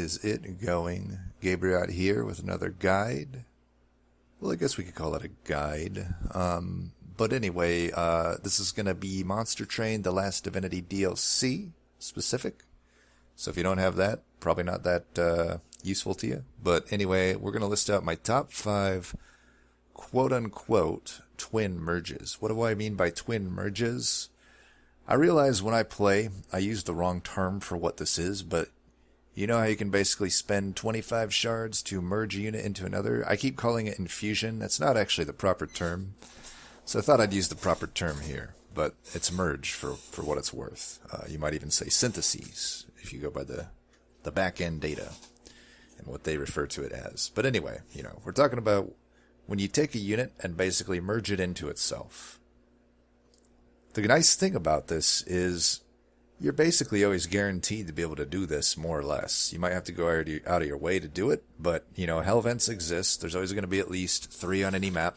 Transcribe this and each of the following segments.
is it going? Gabriot here with another guide. Well, I guess we could call it a guide. But anyway, this is going to be Monster Train, the last Divinity DLC specific. So if you don't have that, probably not that useful to you. But anyway, we're going to list out my top 5 quote-unquote twin merges. What do I mean by twin merges? I realize when I play, I use the wrong term for what this is, but you know how you can basically spend 25 shards to merge a unit into another? I keep calling it infusion. That's not actually the proper term. So I thought I'd use the proper term here, but it's merge for what it's worth. You might even say syntheses if you go by the back-end data and what they refer to it as. But anyway, we're talking about when you take a unit and basically merge it into itself. The nice thing about this is you're basically always guaranteed to be able to do this, more or less. You might have to go out of your way to do it, but, hell vents exist. There's always going to be at least 3 on any map.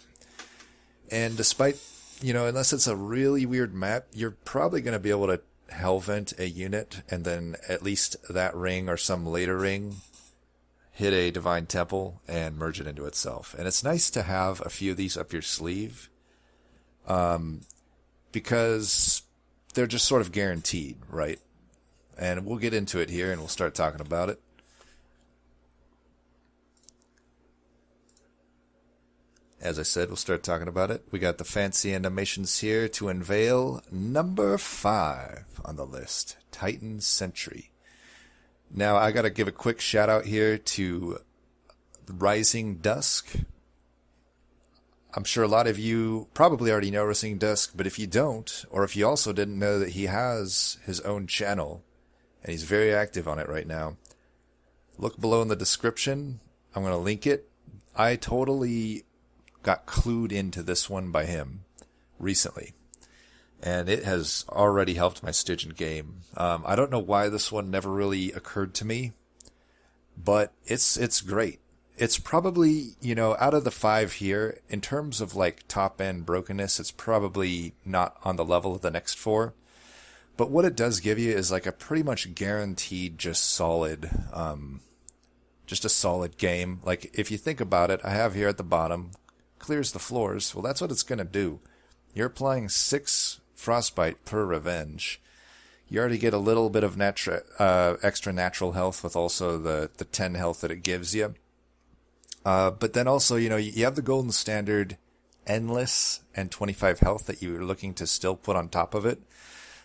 And despite, unless it's a really weird map, you're probably going to be able to hell vent a unit and then at least that ring or some later ring hit a divine temple and merge it into itself. And it's nice to have a few of these up your sleeve. Because they're just sort of guaranteed, right? And we'll get into it here and we'll start talking about it. As I said, we'll start talking about it. We got the fancy animations here to unveil number 5 on the list, Titan Sentry. Now, I got to give a quick shout out here to Rising Dusk. I'm sure a lot of you probably already know Rising Dusk, but if you don't, or if you also didn't know that he has his own channel, and he's very active on it right now, look below in the description. I'm going to link it. I totally got clued into this one by him recently, and it has already helped my Stygian game. I don't know why this one never really occurred to me, but it's great. It's probably, out of the 5 here, in terms of like top end brokenness, it's probably not on the level of the next 4. But what it does give you is like a pretty much guaranteed just solid, just a solid game. Like if you think about it, I have here at the bottom, clears the floors. Well, that's what it's going to do. You're applying 6 frostbite per revenge. You already get a little bit of extra natural health with also the 10 health that it gives you. But then also, you have the golden standard endless and 25 health that you're looking to still put on top of it.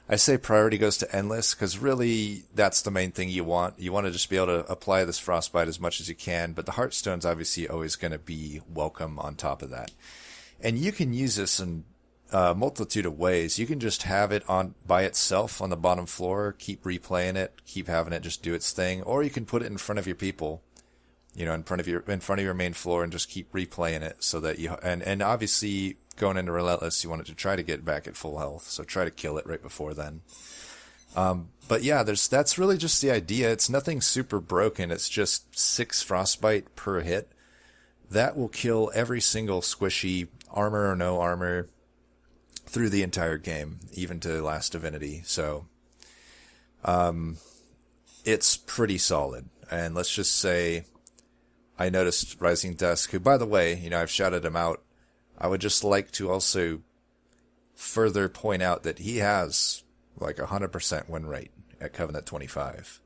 I say priority goes to endless because really that's the main thing you want. You want to just be able to apply this frostbite as much as you can, but the Heartstone's obviously always going to be welcome on top of that. And you can use this in a multitude of ways. You can just have it on by itself on the bottom floor, keep replaying it, keep having it just do its thing, or you can put it in front of your people. In front of your main floor and just keep replaying it so that and obviously going into Relentless, you want it to try to get back at full health. So try to kill it right before then. But yeah, that's really just the idea. It's nothing super broken. It's just 6 frostbite per hit. That will kill every single squishy, armor or no armor, through the entire game, even to last Divinity. So, it's pretty solid. And let's just say, I noticed Rising Dusk, who, by the way, I've shouted him out. I would just like to also further point out that he has like 100% win rate at Covenant 25.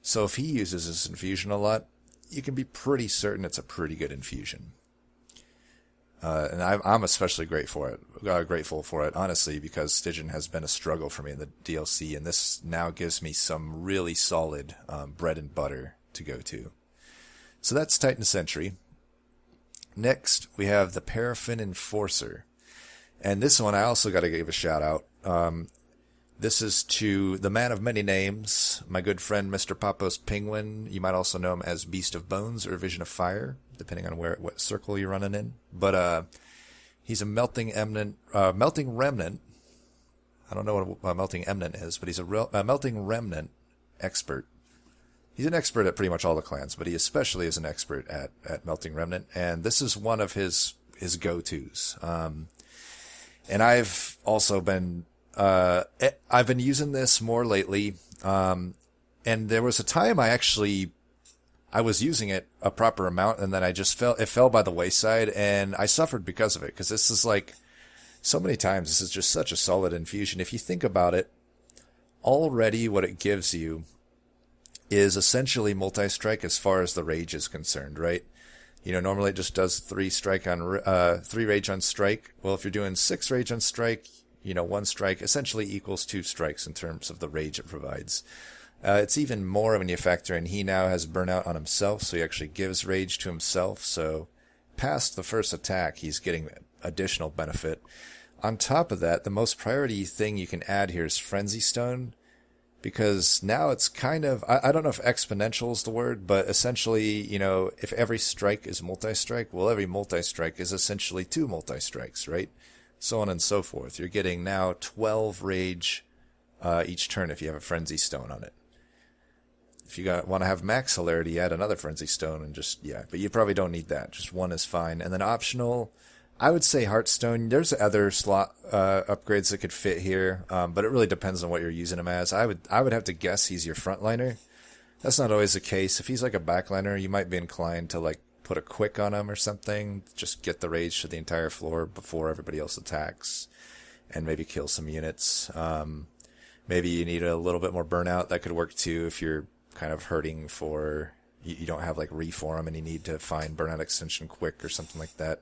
So if he uses this infusion a lot, you can be pretty certain it's a pretty good infusion. And I'm especially grateful for it, honestly, because Stygian has been a struggle for me in the DLC, and this now gives me some really solid bread and butter to go to. So that's Titan Sentry. Next, we have the Paraffin Enforcer. And this one I also got to give a shout out. This is to the man of many names, my good friend Mr. Papos Penguin. You might also know him as Beast of Bones or Vision of Fire, depending on what circle you're running in. But he's a melting remnant. I don't know what a melting eminent is, but he's a melting remnant expert. He's an expert at pretty much all the clans, but he especially is an expert at Melting Remnant, and this is one of his go-tos. And I've also been using this more lately, and there was a time I actually I was using it a proper amount, and then it fell by the wayside, and I suffered because of it, because this is like, so many times, this is just such a solid infusion. If you think about it, already what it gives you is essentially multi-strike as far as the rage is concerned, right? Normally it just does 3 rage on strike. Well, if you're doing 6 rage on strike, 1 strike essentially equals 2 strikes in terms of the rage it provides. It's even more when you factor in he now has burnout on himself, so he actually gives rage to himself. So past the first attack, he's getting additional benefit. On top of that, the most priority thing you can add here is Frenzy Stone, because now it's kind of, I don't know if exponential is the word, but essentially, if every strike is multi-strike, well, every multi-strike is essentially 2 multi-strikes, right? So on and so forth. You're getting now 12 rage each turn if you have a Frenzy Stone on it. If you want to have max hilarity, add another Frenzy Stone and but you probably don't need that. Just 1 is fine. And then optional, I would say Heartstone. There's other slot upgrades that could fit here, but it really depends on what you're using him as. I would have to guess he's your frontliner. That's not always the case. If he's like a backliner, you might be inclined to like put a quick on him or something. Just get the rage to the entire floor before everybody else attacks, and maybe kill some units. Maybe you need a little bit more burnout. That could work too if you're kind of hurting for, you don't have like reform and you need to find burnout extension quick or something like that.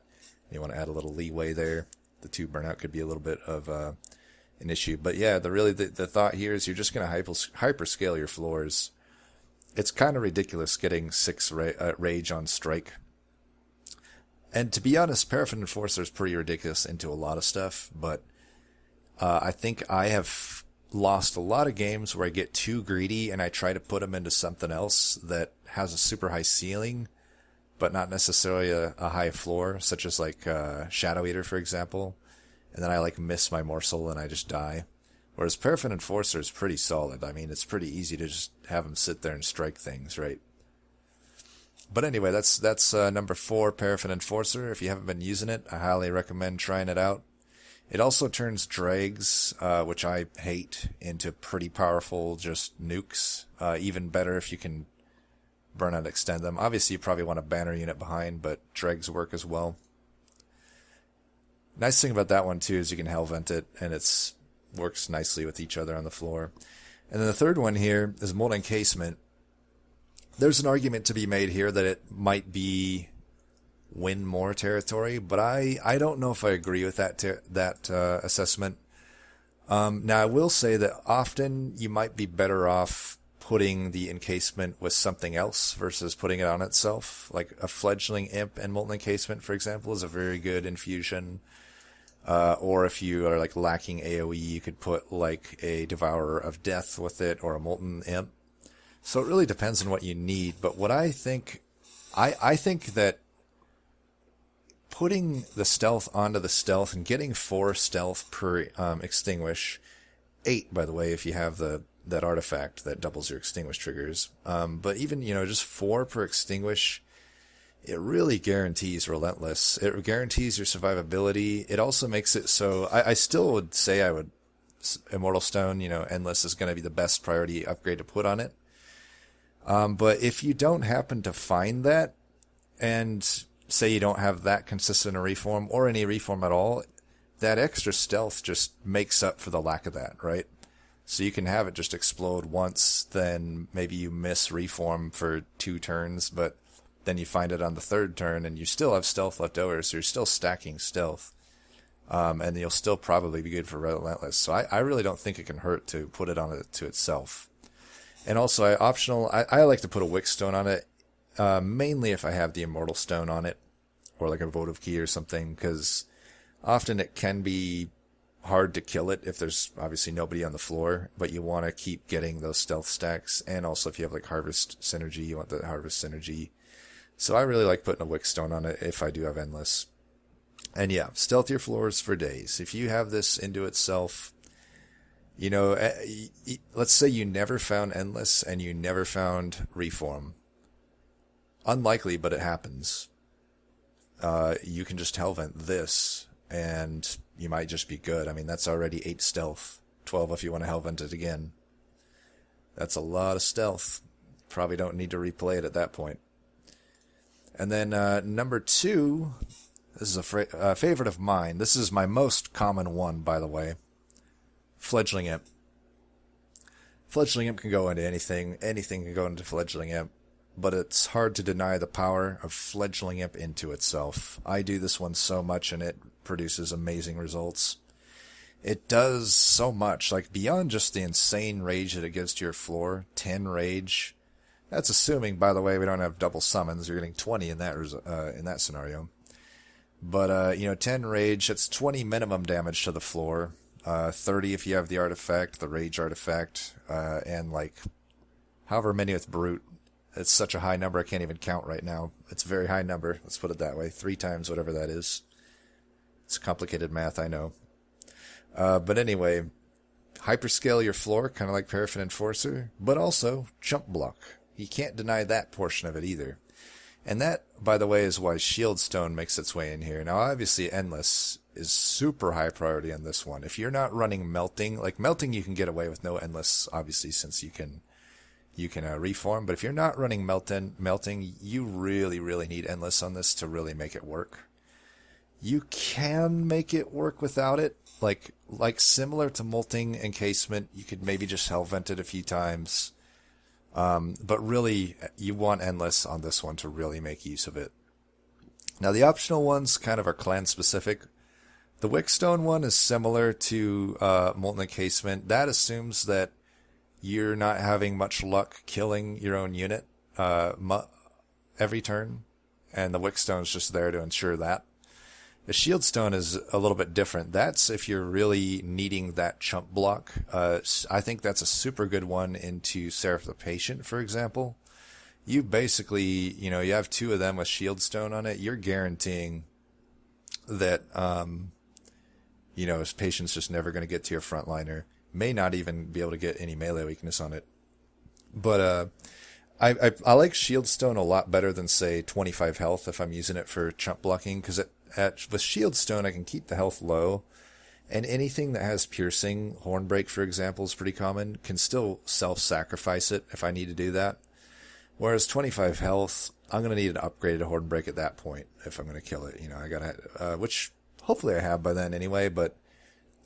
You want to add a little leeway there. The 2 burnout could be a little bit of an issue. But yeah, the thought here is you're just going to hyperscale your floors. It's kind of ridiculous getting 6 rage on strike. And to be honest, Paraffin Enforcer is pretty ridiculous into a lot of stuff, but I think I have lost a lot of games where I get too greedy and I try to put them into something else that has a super high ceiling, but not necessarily a high floor, such as like Shadow Eater, for example. And then I like miss my morsel and I just die. Whereas Paraffin Enforcer is pretty solid. I mean, it's pretty easy to just have him sit there and strike things, right? But anyway, that's number 4, Paraffin Enforcer. If you haven't been using it, I highly recommend trying it out. It also turns dregs, which I hate, into pretty powerful just nukes. Even better if you can burnout extend them. Obviously, you probably want a banner unit behind, but dregs work as well. Nice thing about that one, too, is you can hellvent it, and it works nicely with each other on the floor. And then the third one here is Molten Encasement. There's an argument to be made here that it might be win more territory, but I don't know if I agree with that assessment. Now, I will say that often you might be better off putting the encasement with something else versus putting it on itself. Like a Fledgling Imp and Molten Encasement, for example, is a very good infusion. Or if you are like lacking AoE, you could put like a Devourer of Death with it or a Molten Imp. So it really depends on what you need. But what I think, I think that putting the stealth onto the stealth and getting 4 stealth per extinguish, 8 by the way if you have that artifact that doubles your extinguish triggers. But even just 4 per extinguish, it really guarantees relentless. It guarantees your survivability. It also makes it so I still would say I would Immortal Stone. Endless is going to be the best priority upgrade to put on it. But if you don't happen to find that, and say you don't have that consistent a reform or any reform at all, that extra stealth just makes up for the lack of that, right? So you can have it just explode once, then maybe you miss reform for 2 turns, but then you find it on the 3rd turn and you still have stealth left over, so you're still stacking stealth. And you'll still probably be good for relentless. So I really don't think it can hurt to put it on it to itself. And also, I like to put a Wick Stone on it, mainly if I have the Immortal Stone on it, or like a Votive Key or something, because often it can be hard to kill it if there's obviously nobody on the floor, but you want to keep getting those stealth stacks. And also if you have like Harvest Synergy, you want the Harvest Synergy. So I really like putting a Wick Stone on it if I do have Endless. And yeah, stealth your floors for days. If you have this into itself, let's say you never found Endless and you never found Reform. Unlikely, but it happens. You can just hellvent this, and you might just be good. I mean, that's already 8 stealth. 12 if you want to hellvent it again. That's a lot of stealth. Probably don't need to replay it at that point. And then number 2, this is a favorite of mine. This is my most common one, by the way. Fledgling Imp. Fledgling Imp can go into anything. Anything can go into Fledgling Imp. But it's hard to deny the power of Fledgling Imp into itself. I do this one so much and it produces amazing results. It does so much, like beyond just the insane rage that it gives to your floor. 10 rage. That's assuming, by the way, we don't have double summons. You're getting 20 in that scenario. But 10 rage. That's 20 minimum damage to the floor. 30 if you have the artifact, the rage artifact, and like however many with brute. It's such a high number I can't even count right now. It's a very high number. Let's put it that way. 3 times whatever that is. It's complicated math, I know. But anyway, hyperscale your floor, kind of like Paraffin Enforcer, but also chump block. You can't deny that portion of it either. And that, by the way, is why Shield Stone makes its way in here. Now, obviously, Endless is super high priority on this one. If you're not running Melting, like Melting you can get away with no Endless, obviously, since you can reform. But if you're not running Melting, you really, really need Endless on this to really make it work. You can make it work without it. Like similar to Molten Encasement, you could maybe just Hellvent it a few times. But really, you want Endless on this one to really make use of it. Now, the optional ones kind of are clan-specific. The Wickstone one is similar to Molten Encasement. That assumes that you're not having much luck killing your own unit every turn, and the Wickstone's just there to ensure that. The Shield Stone is a little bit different. That's if you're really needing that chump block. I think that's a super good one into Seraph the Patient, for example. You basically, you have 2 of them with Shield Stone on it. You're guaranteeing that, his Patient's just never going to get to your frontliner. May not even be able to get any melee weakness on it. But I like Shield Stone a lot better than, say, 25 health if I'm using it for chump blocking, because with Shield Stone I can keep the health low, and anything that has piercing, Hornbreak for example is pretty common, can still self-sacrifice it if I need to do that. Whereas 25 health, I'm going to need an upgraded Hornbreak at that point if I'm going to kill it. I gotta, which hopefully I have by then anyway, but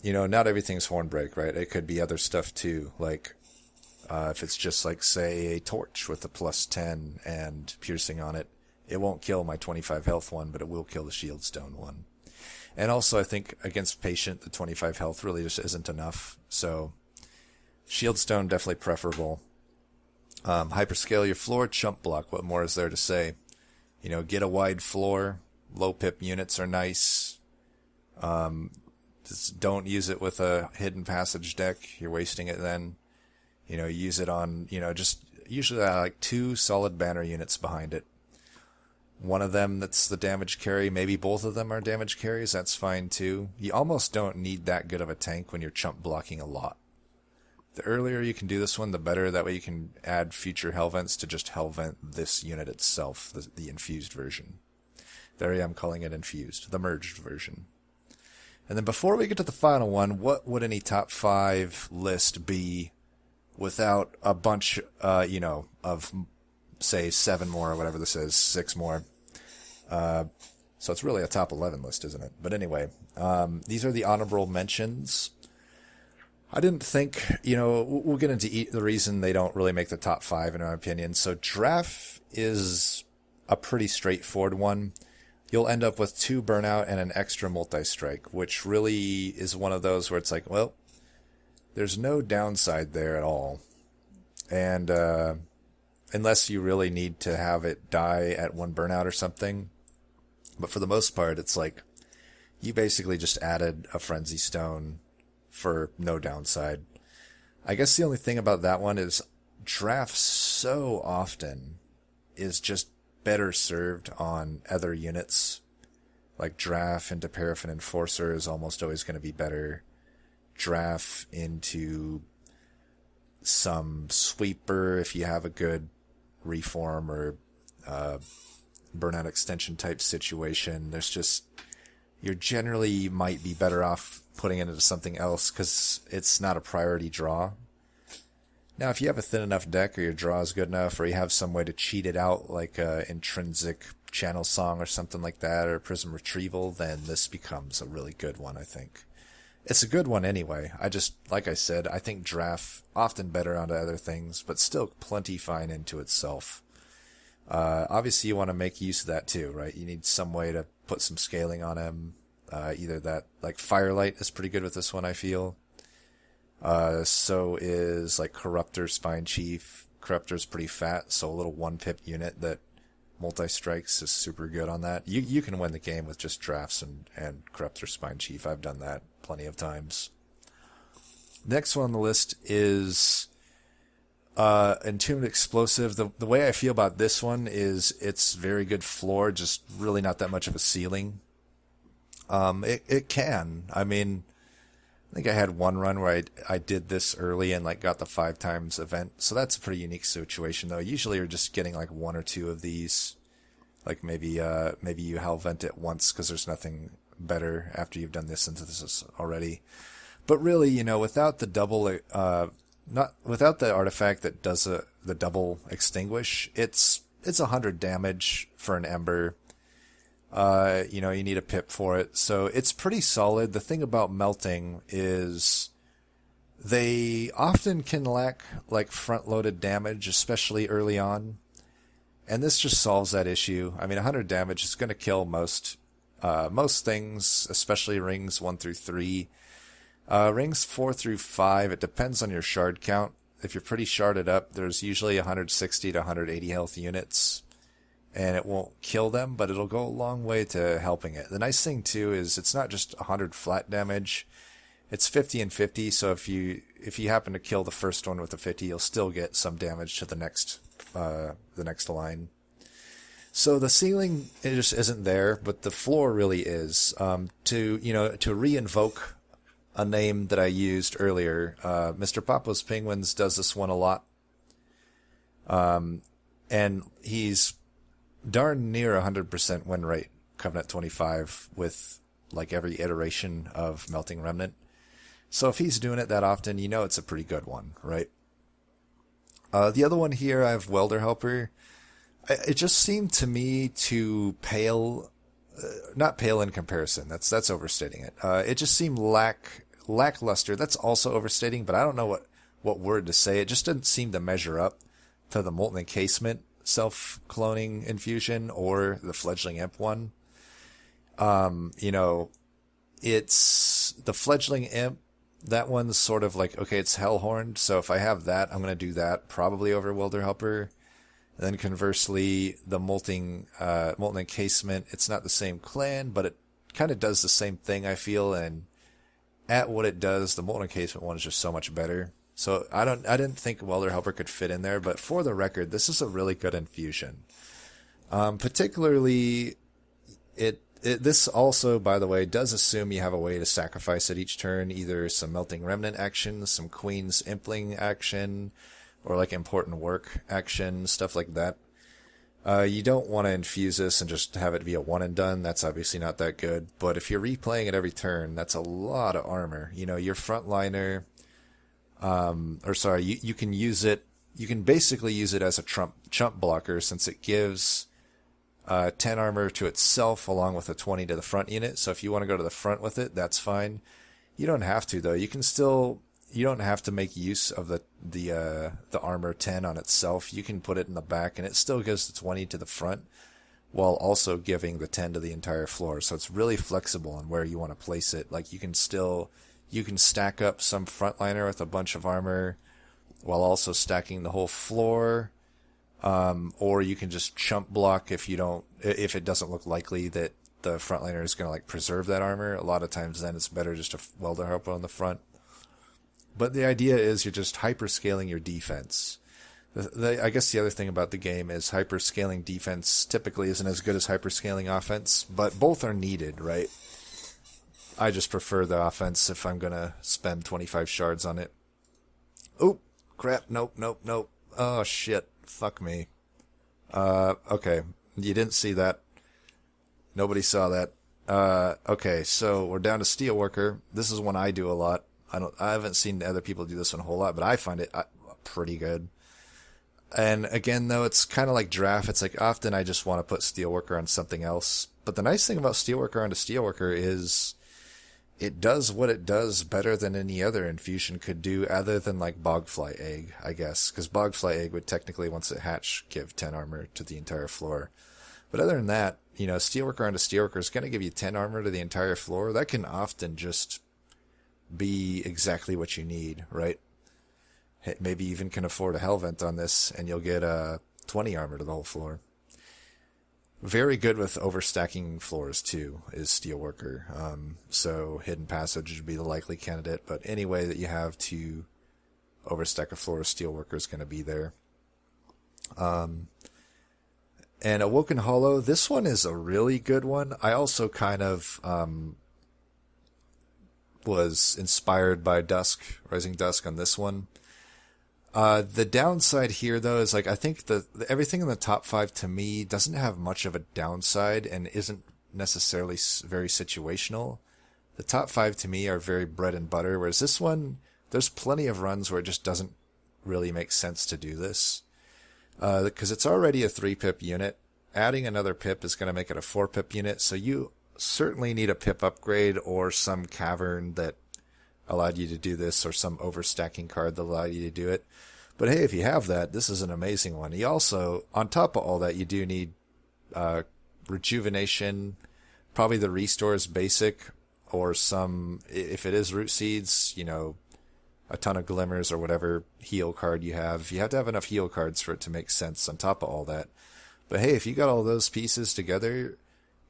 not everything's Hornbreak, right? It could be other stuff too, like if it's just like, say, a torch with a +10 and piercing on it, it won't kill my 25 health one, but it will kill the Shield Stone one. And also, I think against Patient, the 25 health really just isn't enough. So, Shield Stone definitely preferable. Hyperscale your floor, chump block. What more is there to say? Get a wide floor. Low pip units are nice. Just don't use it with a hidden passage deck. You're wasting it then. Use it on, just usually like 2 solid banner units behind it. One of them that's the damage carry, maybe both of them are damage carries, that's fine too. You almost don't need that good of a tank when you're chump blocking a lot. The earlier you can do this one, the better. That way you can add future Hellvents to just Hellvent this unit itself, the infused version. There I am calling it infused, the merged version. And then before we get to the final one, what would any top 5 list be without a bunch, of, say, 7 more or whatever this is, 6 more. So it's really a top 11 list, isn't it? But anyway, these are the honorable mentions. I didn't think, we'll get into the reason they don't really make the top 5 in my opinion. So Draft is a pretty straightforward one. You'll end up with 2 burnout and an extra multi-strike, which really is one of those where it's like, well, there's no downside there at all. And unless you really need to have it die at 1 burnout or something. But for the most part, it's like you basically just added a Frenzy Stone for no downside. I guess the only thing about that one is Draft so often is just better served on other units. Like Draft into Paraffin Enforcer is almost always going to be better. Draft into some Sweeper if you have a good Reform or Burnout Extension type situation. There's just, you're generally might be better off putting it into something else because it's not a priority draw. Now, if you have a thin enough deck or your draw is good enough or you have some way to cheat it out like intrinsic Channel Song or something like that, or Prism Retrieval, then this becomes a really good one, I think. It's a good one anyway. I just, like I said, I think Draft often better onto other things, but still plenty fine into itself. Obviously you want to make use of that too, right? You need some way to put some scaling on him. Either that, like Firelight is pretty good with this one, I feel. So is like Corruptor, Spine Chief. Corruptor's pretty fat, so a little 1-pip unit that multi-strikes is super good on that. You can win the game with just Drafts and Corruptor, Spine Chief. I've done that plenty of times. Next one on the list is Entombed Explosive. The way I feel about this one is it's very good floor, just really not that much of a ceiling. It can. I mean, I think I had one run where I did this early and like got the 5 times event. So that's a pretty unique situation though. Usually you're just getting like 1 or 2 of these. Like maybe you hell vent it once because there's nothing better after you've done this synthesis already. But really, you know, without the double, without the artifact that does the double extinguish, it's 100 damage for an Ember. You know, you need a pip for it. So it's pretty solid. The thing about melting is they often can lack like front-loaded damage, especially early on. And this just solves that issue. I mean, 100 damage is going to kill most things, especially rings 1 through 3. Rings 4 through 5, it depends on your shard count. If you're pretty sharded up, there's usually 160 to 180 health units. And it won't kill them, but it'll go a long way to helping it. The nice thing, too, is it's not just 100 flat damage. It's 50 and 50, so if you happen to kill the first one with a 50, you'll still get some damage to the next line. So the ceiling, it just isn't there, but the floor really is. To re-invoke a name that I used earlier, Mr. Papa's Penguins does this one a lot. And he's darn near 100% win rate, Covenant 25, with like every iteration of Melting Remnant. So if he's doing it that often, you know it's a pretty good one, right? The other one here, I have Welder Helper. It just seemed to me to pale, not pale in comparison. That's overstating it. It just seemed lackluster. That's also overstating, but I don't know what word to say. It just didn't seem to measure up to the Molten Encasement self-cloning infusion or the Fledgling Imp one. It's the Fledgling Imp. That one's sort of like, okay, it's Hellhorned, so if I have that, I'm going to do that probably over Welder Helper. And then conversely, the Molten Encasement, it's not the same clan, but it kind of does the same thing, I feel, and at what it does, the Molten Encasement one is just so much better. So I didn't think Welder Helper could fit in there, but for the record, this is a really good infusion. Particularly, this also, by the way, does assume you have a way to sacrifice at each turn, either some Melting Remnant action, some Queen's Impling action, or like Important Work action, stuff like that. You don't want to infuse this and just have it be a one and done. That's obviously not that good. But if you're replaying it every turn, that's a lot of armor. You know, your frontliner, you can use it. You can basically use it as a chump blocker since it gives 10 armor to itself along with a 20 to the front unit. So if you want to go to the front with it, that's fine. You don't have to though. You don't have to make use of the armor 10 on itself. You can put it in the back and it still gives the 20 to the front while also giving the 10 to the entire floor. So it's really flexible on where you want to place it. Like you can stack up some frontliner with a bunch of armor while also stacking the whole floor. Or you can just chump block if it doesn't look likely that the frontliner is going to like preserve that armor. A lot of times then it's better just to Welder Helper on the front. But the idea is you're just hyperscaling your defense. I guess the other thing about the game is hyperscaling defense typically isn't as good as hyperscaling offense, but both are needed, right? I just prefer the offense if I'm going to spend 25 shards on it. Oh, crap. Nope. Oh, shit. Fuck me. Okay. You didn't see that. Nobody saw that. Okay, so we're down to Steelworker. This is one I do a lot. I haven't seen other people do this one a whole lot, but I find it pretty good. And again, though, it's kind of like draft. It's like often I just want to put Steelworker on something else. But the nice thing about Steelworker onto Steelworker is it does what it does better than any other infusion could do, other than like Bogfly Egg, I guess. Because Bogfly Egg would technically, once it hatch, give 10 armor to the entire floor. But other than that, you know, Steelworker onto Steelworker is going to give you 10 armor to the entire floor. That can often just be exactly what you need, right? Maybe even can afford a Hellvent on this, and you'll get 20 armor to the whole floor. Very good with overstacking floors, too, is Steelworker. So Hidden Passage would be the likely candidate, but any way that you have to overstack a floor, Steelworker is going to be there. And Awoken Hollow, this one is a really good one. I also kind of was inspired by Rising Dusk on this one. The downside here, though, is like I think everything in the top 5 to me doesn't have much of a downside and isn't necessarily very situational. The top 5 to me are very bread and butter, whereas this one, there's plenty of runs where it just doesn't really make sense to do this. Because it's already a 3-pip unit. Adding another pip is going to make it a 4-pip unit, so you certainly need a pip upgrade or some cavern that allowed you to do this, or some overstacking card that allowed you to do it. But hey, if you have that, this is an amazing one. You also, on top of all that, you do need rejuvenation, probably the restore is basic, or some, if it is root seeds, you know, a ton of glimmers or whatever heal card you have. You have to have enough heal cards for it to make sense on top of all that. But hey, if you got all those pieces together,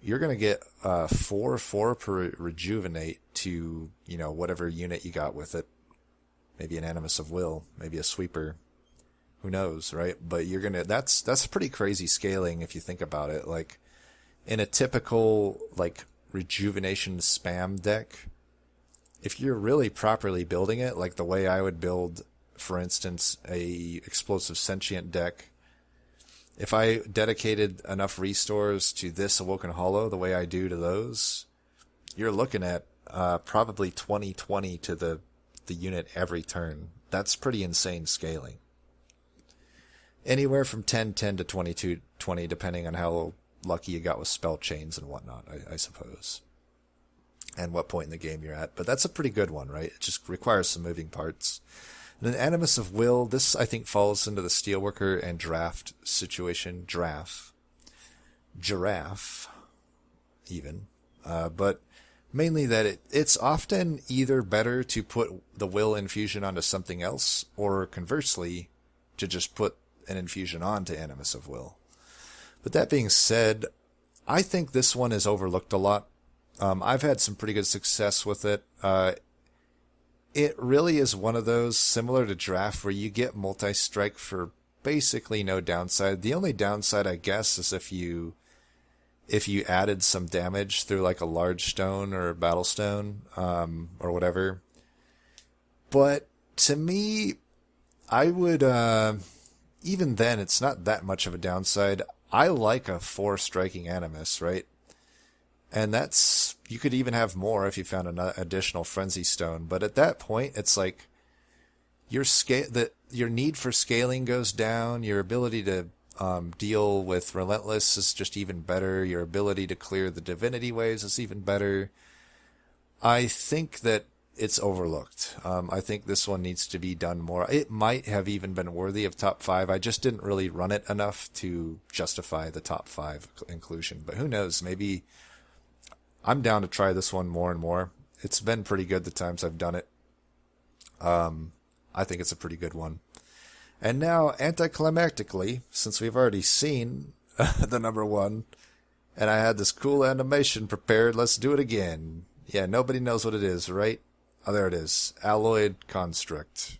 you're going to get 4 per rejuvenate to, you know, whatever unit you got with it. Maybe an Animus of Will, maybe a sweeper. Who knows, right? But you're going to, that's pretty crazy scaling if you think about it. Like, in a typical, like, rejuvenation spam deck, if you're really properly building it, like the way I would build, for instance, a explosive sentient deck, if I dedicated enough restores to this Awoken Hollow the way I do to those, you're looking at probably 20-20 to the unit every turn. That's pretty insane scaling. Anywhere from 10-10 to 22-20, depending on how lucky you got with spell chains and whatnot, I suppose. And what point in the game you're at. But that's a pretty good one, right? It just requires some moving parts. And then Animus of Will, this I think falls into the Steelworker and Draft situation. Giraffe, even. But mainly that it's often either better to put the Will infusion onto something else, or conversely, to just put an infusion onto Animus of Will. But that being said, I think this one is overlooked a lot. I've had some pretty good success with it. It really is one of those, similar to Draft, where you get multi-strike for basically no downside. The only downside, I guess, is if you added some damage through like a large stone or a battle stone, or whatever. But to me, I would, even then, it's not that much of a downside. I like a 4 striking Animus, right? And that's, you could even have more if you found an additional Frenzy Stone. But at that point, it's like your need for scaling goes down. Your ability to deal with Relentless is just even better. Your ability to clear the Divinity waves is even better. I think that it's overlooked. I think this one needs to be done more. It might have even been worthy of top 5. I just didn't really run it enough to justify the top 5 inclusion. But who knows? Maybe I'm down to try this one more and more. It's been pretty good the times I've done it. I think it's a pretty good one. And now, anticlimactically, since we've already seen the number 1, and I had this cool animation prepared, let's do it again. Yeah, nobody knows what it is, right? Oh, there it is. Alloyed Construct.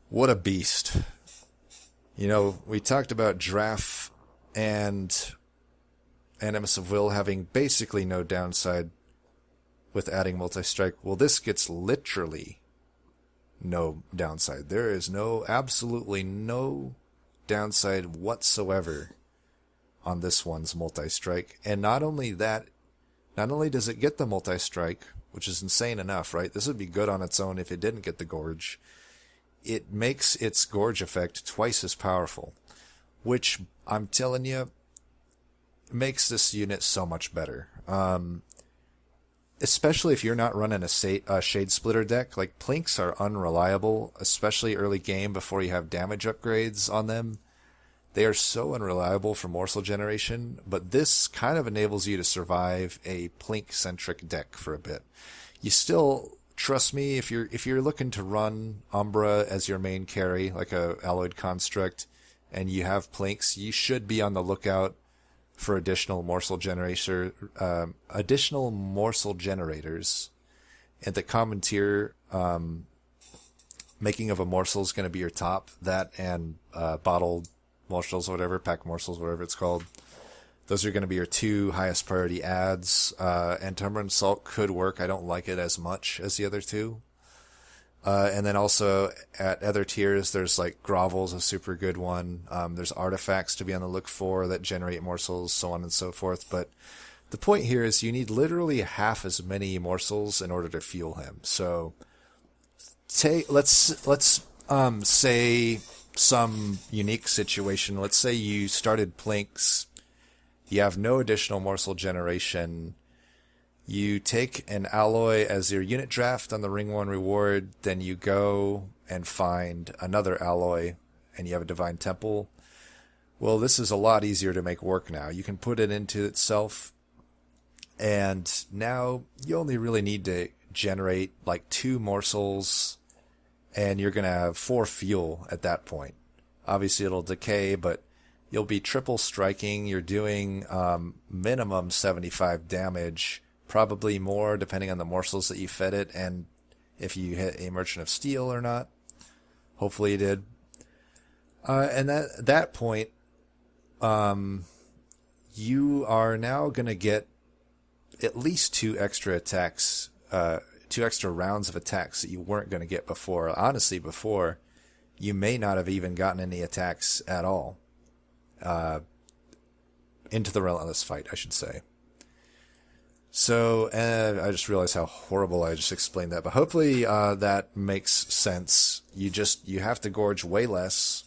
What a beast. You know, we talked about Draft and Animus of Will having basically no downside with adding multi-strike. Well, this gets literally no downside. There is absolutely no downside whatsoever on this one's multi-strike. And not only that, not only does it get the multi-strike, which is insane enough, right? This would be good on its own if it didn't get the Gorge. it makes its Gorge effect twice as powerful, which I'm telling you makes this unit so much better. Especially if you're not running a Shade Splitter deck. Like, Plinks are unreliable, especially early game before you have damage upgrades on them. They are so unreliable for morsel generation, but this kind of enables you to survive a Plink-centric deck for a bit. You still, trust me, if you're looking to run Umbra as your main carry, like a Alloyed Construct, and you have Plinks, you should be on the lookout for additional morsel generators. And the common tier, making of a morsel is going to be your top. That and bottled morsels or whatever, pack morsels, whatever it's called. Those are going to be your two highest priority adds. And Tumblr Salt could work. I don't like it as much as the other two. And then also at other tiers, there's like Grovel's a super good one. There's artifacts to be on the look for that generate morsels, so on and so forth. But the point here is you need literally half as many morsels in order to fuel him. So let's say some unique situation. Let's say you started Plinks. You have no additional morsel generation. You take an alloy as your unit draft on the Ring 1 reward, then you go and find another alloy, and you have a Divine Temple. Well, this is a lot easier to make work now. You can put it into itself, and now you only really need to generate like 2 morsels, and you're going to have 4 fuel at that point. Obviously, it'll decay, but you'll be triple striking. You're doing minimum 75 damage. Probably more, depending on the morsels that you fed it, and if you hit a Merchant of Steel or not. Hopefully you did. And at that point, you are now going to get at least 2 extra attacks, 2 extra rounds of attacks that you weren't going to get before. Honestly, before, you may not have even gotten any attacks at all. Into the Relentless Fight, I should say. So, I just realized how horrible I just explained that, but hopefully that makes sense. You have to gorge way less.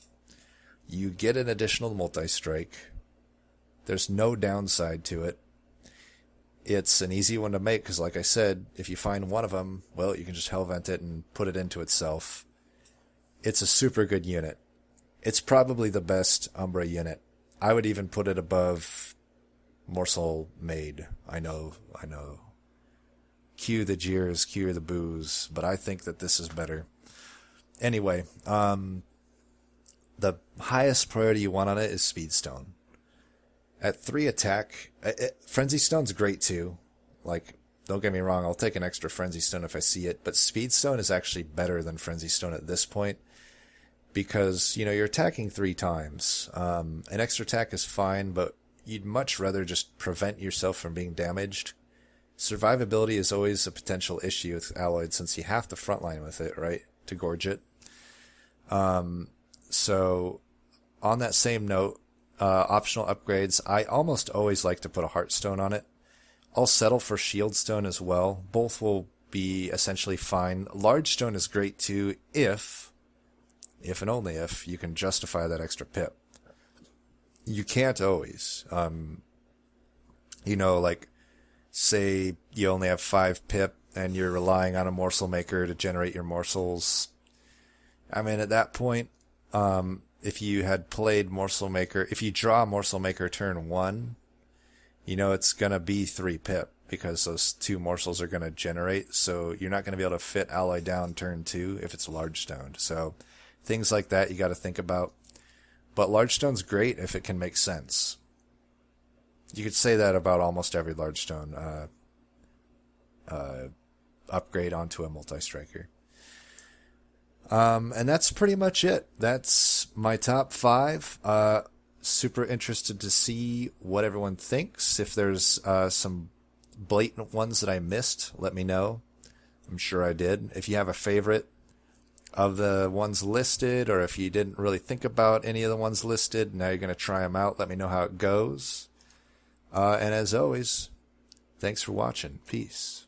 You get an additional multi-strike. There's no downside to it. It's an easy one to make, because like I said, if you find one of them, well, you can just Hellvent it and put it into itself. It's a super good unit. It's probably the best Umbra unit. I would even put it above Morsel Maid. I know. Cue the jeers, cue the boos, but I think that this is better. Anyway, the highest priority you want on it is Speedstone. At 3 attack, Frenzy Stone's great too. Like, don't get me wrong, I'll take an extra Frenzy Stone if I see it, but Speedstone is actually better than Frenzy Stone at this point, because, you're attacking 3 times. An extra attack is fine, but you'd much rather just prevent yourself from being damaged. Survivability is always a potential issue with Alloyed, since you have to frontline with it, right, to gorge it. So, on that same note, optional upgrades, I almost always like to put a Heartstone on it. I'll settle for Shieldstone as well. Both will be essentially fine. Large Stone is great too, if and only if, you can justify that extra pip. You can't always. Like, say you only have 5 pip and you're relying on a morsel maker to generate your morsels. I mean, at that point, if you had played morsel maker, if you draw morsel maker turn 1, it's going to be 3 pip, because those 2 morsels are going to generate, so you're not going to be able to fit alloy down turn 2 if it's large stoned. So things like that you got to think about. But large stone's great if it can make sense. You could say that about almost every large stone upgrade onto a multi-striker. And that's pretty much it. That's my top 5. Super interested to see what everyone thinks. If there's some blatant ones that I missed, let me know. I'm sure I did. If you have a favorite of the ones listed, or if you didn't really think about any of the ones listed, now you're going to try them out, let me know how it goes. And as always, thanks for watching. Peace.